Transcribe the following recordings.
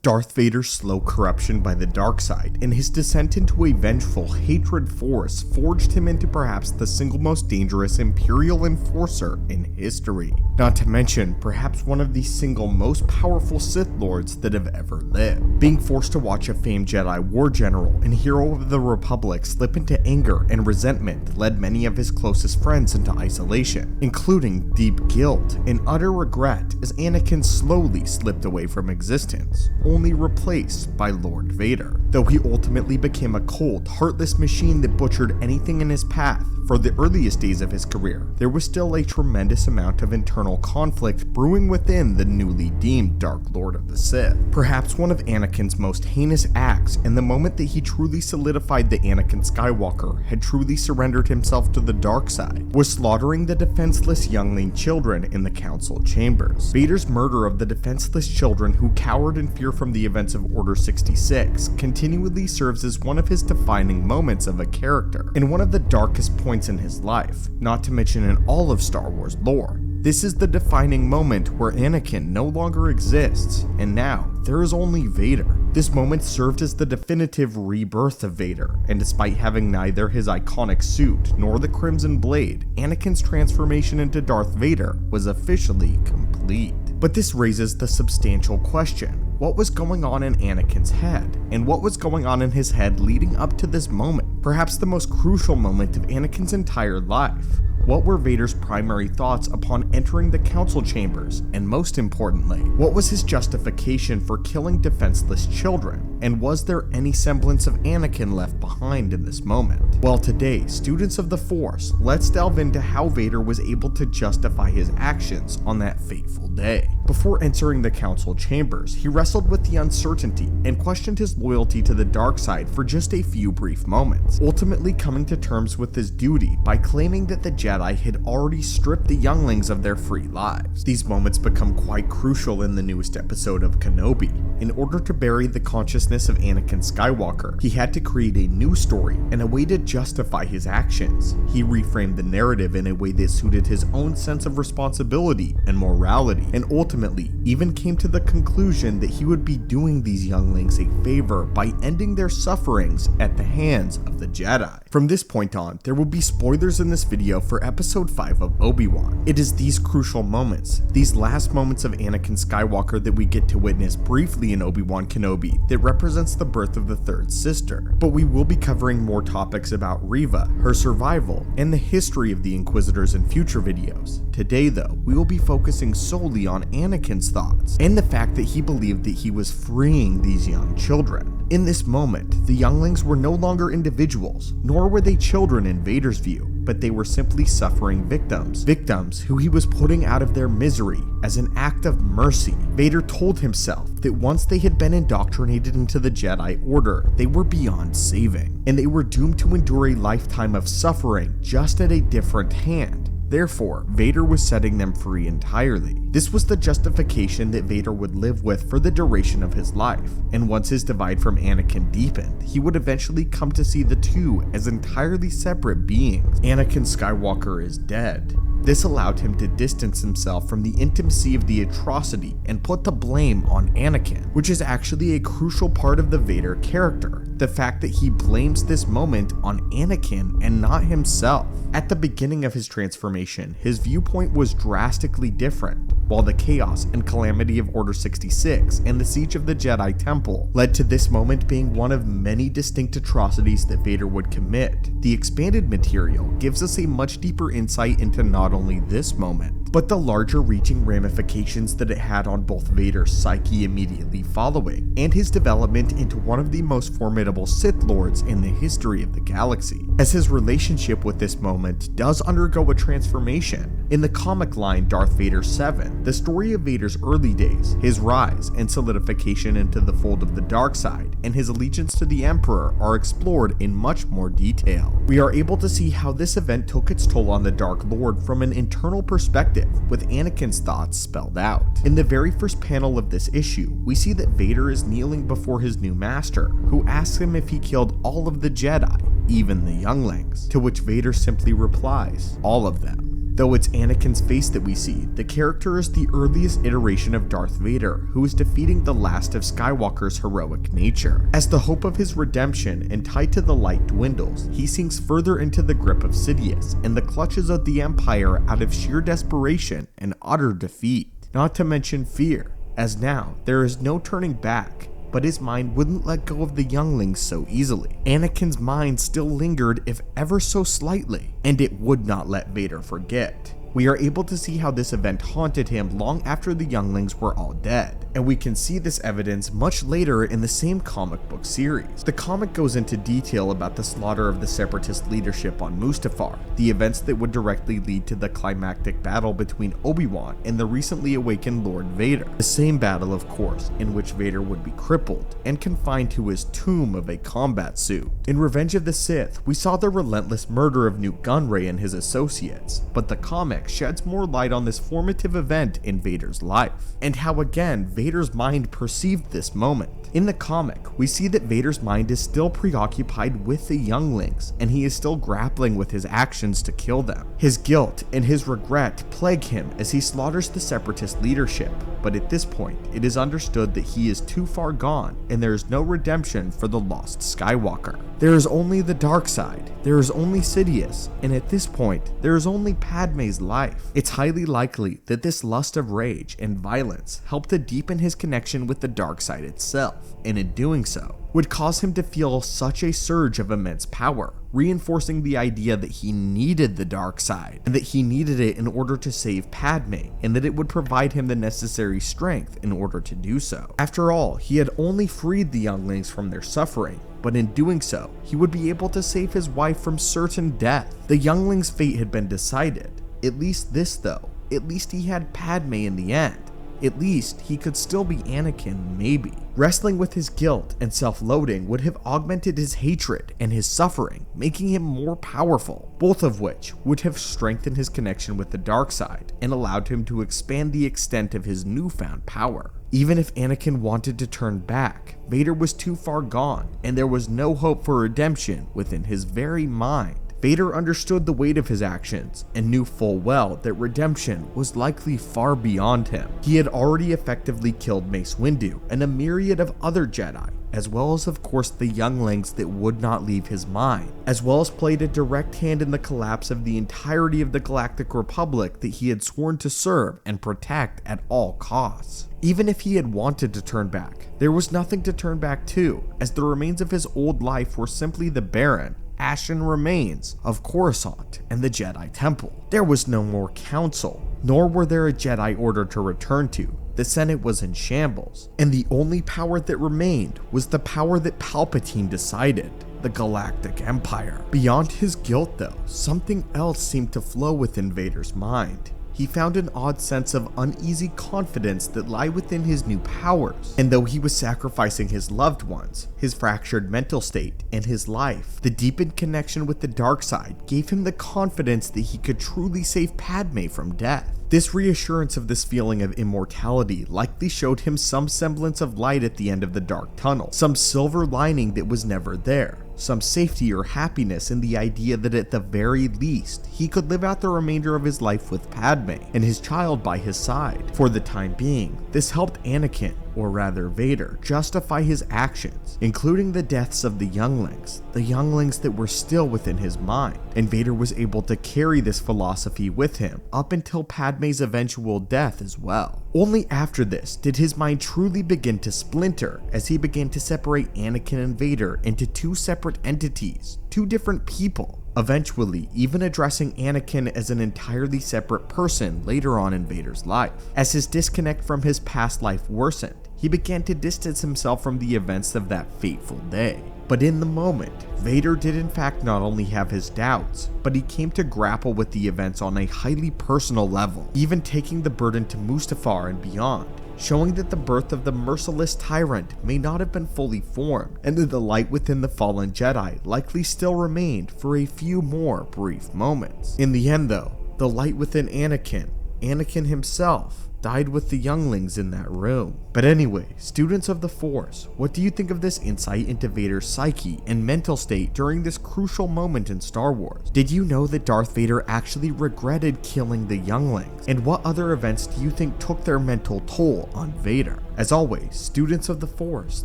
Darth Vader's slow corruption by the dark side and his descent into a vengeful hatred force forged him into perhaps the single most dangerous Imperial enforcer in history. Not to mention, perhaps one of the single most powerful Sith Lords that have ever lived. Being forced to watch a famed Jedi war general and hero of the Republic slip into anger and resentment led many of his closest friends into isolation, including deep guilt and utter regret as Anakin slowly slipped away from existence, only replaced by Lord Vader. Though he ultimately became a cold, heartless machine that butchered anything in his path, for the earliest days of his career, there was still a tremendous amount of internal conflict brewing within the newly deemed Dark Lord of the Sith. Perhaps one of Anakin's most heinous acts, and the moment that he truly solidified that Anakin Skywalker had truly surrendered himself to the dark side, was slaughtering the defenseless youngling children in the council chambers. Vader's murder of the defenseless children who cowered in fear from the events of Order 66 continually serves as one of his defining moments of a character, and one of the darkest points in his life, not to mention in all of Star Wars lore. This is the defining moment where Anakin no longer exists, and now there is only Vader. This moment served as the definitive rebirth of Vader, and despite having neither his iconic suit nor the Crimson Blade, Anakin's transformation into Darth Vader was officially complete. But this raises the substantial question: what was going on in Anakin's head? And what was going on in his head leading up to this moment? Perhaps the most crucial moment of Anakin's entire life. What were Vader's primary thoughts upon entering the council chambers? And most importantly, what was his justification for killing defenseless children? And was there any semblance of Anakin left behind in this moment? Well, today, students of the Force, let's delve into how Vader was able to justify his actions on that fateful day. Before entering the council chambers, he wrestled with the uncertainty and questioned his loyalty to the dark side for just a few brief moments, ultimately coming to terms with his duty by claiming that the Jedi had already stripped the younglings of their free lives. These moments become quite crucial in the newest episode of Kenobi. In order to bury the consciousness of Anakin Skywalker, he had to create a new story and a way to justify his actions. He reframed the narrative in a way that suited his own sense of responsibility and morality, and ultimately even came to the conclusion that he would be doing these younglings a favor by ending their sufferings at the hands of the Jedi. From this point on, there will be spoilers in this video for episode 5 of Obi-Wan. It is these crucial moments, these last moments of Anakin Skywalker that we get to witness briefly in Obi-Wan Kenobi, that represents the birth of the third sister. But we will be covering more topics about Reva, her survival, and the history of the Inquisitors in future videos. Today though, we will be focusing solely on Anakin's thoughts, and the fact that he believed that he was freeing these young children. In this moment, the younglings were no longer individuals, nor were they children in Vader's view, but they were simply suffering victims who he was putting out of their misery as an act of mercy. Vader told himself that once they had been indoctrinated into the Jedi Order, they were beyond saving, and they were doomed to endure a lifetime of suffering just at a different hand. Therefore, Vader was setting them free entirely. This was the justification that Vader would live with for the duration of his life, and once his divide from Anakin deepened, he would eventually come to see the two as entirely separate beings. Anakin Skywalker is dead. This allowed him to distance himself from the intimacy of the atrocity and put the blame on Anakin, which is actually a crucial part of the Vader character. The fact that he blames this moment on Anakin and not himself. At the beginning of his transformation, his viewpoint was drastically different, while the chaos and calamity of Order 66 and the siege of the Jedi Temple led to this moment being one of many distinct atrocities that Vader would commit. The expanded material gives us a much deeper insight into not only this moment, but the larger reaching ramifications that it had on both Vader's psyche immediately following, and his development into one of the most formidable Sith Lords in the history of the galaxy, as his relationship with this moment does undergo a transformation. In the comic line Darth Vader 7, the story of Vader's early days, his rise and solidification into the fold of the dark side, and his allegiance to the Emperor are explored in much more detail. We are able to see how this event took its toll on the Dark Lord from an internal perspective, with Anakin's thoughts spelled out. In the very first panel of this issue, we see that Vader is kneeling before his new master, who asks him if he killed all of the Jedi, even the younglings, to which Vader simply replies, "All of them." Though it's Anakin's face that we see, the character is the earliest iteration of Darth Vader, who is defeating the last of Skywalker's heroic nature. As the hope of his redemption and tied to the light dwindles, he sinks further into the grip of Sidious and the clutches of the Empire out of sheer desperation and utter defeat. Not to mention fear, as now there is no turning back. But his mind wouldn't let go of the Younglings so easily. Anakin's mind still lingered, if ever so slightly, and it would not let Vader forget. We are able to see how this event haunted him long after the Younglings were all dead, and we can see this evidence much later in the same comic book series. The comic goes into detail about the slaughter of the Separatist leadership on Mustafar, the events that would directly lead to the climactic battle between Obi-Wan and the recently awakened Lord Vader. The same battle, of course, in which Vader would be crippled and confined to his tomb of a combat suit. In Revenge of the Sith, we saw the relentless murder of Newt Gunray and his associates, but the comic sheds more light on this formative event in Vader's life, and how again Vader's mind perceived this moment. In the comic, we see that Vader's mind is still preoccupied with the Younglings, and he is still grappling with his actions to kill them. His guilt and his regret plague him as he slaughters the Separatist leadership, but at this point, it is understood that he is too far gone, and there is no redemption for the lost Skywalker. There is only the dark side, there is only Sidious, and at this point, there is only Padme's life. It's highly likely that this lust of rage and violence helped to deepen his connection with the dark side itself, and in doing so, would cause him to feel such a surge of immense power, reinforcing the idea that he needed the dark side, and that he needed it in order to save Padme, and that it would provide him the necessary strength in order to do so. After all, he had only freed the Younglings from their suffering, but in doing so, he would be able to save his wife from certain death. The Younglings' fate had been decided. At least this though, at least he had Padme in the end. At least he could still be Anakin, maybe. Wrestling with his guilt and self-loathing would have augmented his hatred and his suffering, making him more powerful, both of which would have strengthened his connection with the dark side and allowed him to expand the extent of his newfound power. Even if Anakin wanted to turn back, Vader was too far gone, and there was no hope for redemption within his very mind. Vader understood the weight of his actions and knew full well that redemption was likely far beyond him. He had already effectively killed Mace Windu and a myriad of other Jedi, as well as of course the Younglings that would not leave his mind, as well as played a direct hand in the collapse of the entirety of the Galactic Republic that he had sworn to serve and protect at all costs. Even if he had wanted to turn back, there was nothing to turn back to, as the remains of his old life were simply the barren, ashen remains of Coruscant and the Jedi Temple. There was no more council, nor were there a Jedi Order to return to. The Senate was in shambles, and the only power that remained was the power that Palpatine decided, the Galactic Empire. Beyond his guilt though, something else seemed to flow within Vader's mind. He found an odd sense of uneasy confidence that lay within his new powers, and though he was sacrificing his loved ones, his fractured mental state, and his life, the deepened connection with the dark side gave him the confidence that he could truly save Padme from death. This reassurance of this feeling of immortality likely showed him some semblance of light at the end of the dark tunnel, some silver lining that was never there, some safety or happiness in the idea that at the very least, he could live out the remainder of his life with Padme and his child by his side. For the time being, this helped Anakin, or rather Vader, justify his actions, including the deaths of the Younglings that were still within his mind, and Vader was able to carry this philosophy with him up until Padme's eventual death as well. Only after this did his mind truly begin to splinter as he began to separate Anakin and Vader into two separate entities, two different people, eventually even addressing Anakin as an entirely separate person later on in Vader's life. As his disconnect from his past life worsened, he began to distance himself from the events of that fateful day. But in the moment, Vader did in fact not only have his doubts, but he came to grapple with the events on a highly personal level, even taking the burden to Mustafar and beyond, showing that the birth of the merciless tyrant may not have been fully formed, and that the light within the fallen Jedi likely still remained for a few more brief moments. In the end though, the light within Anakin himself, died with the younglings in that room. But anyway, students of the Force, what do you think of this insight into Vader's psyche and mental state during this crucial moment in Star Wars? Did you know that Darth Vader actually regretted killing the younglings? And what other events do you think took their mental toll on Vader? As always, students of the Force,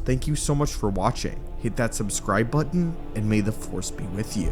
thank you so much for watching. Hit that subscribe button, and may the Force be with you.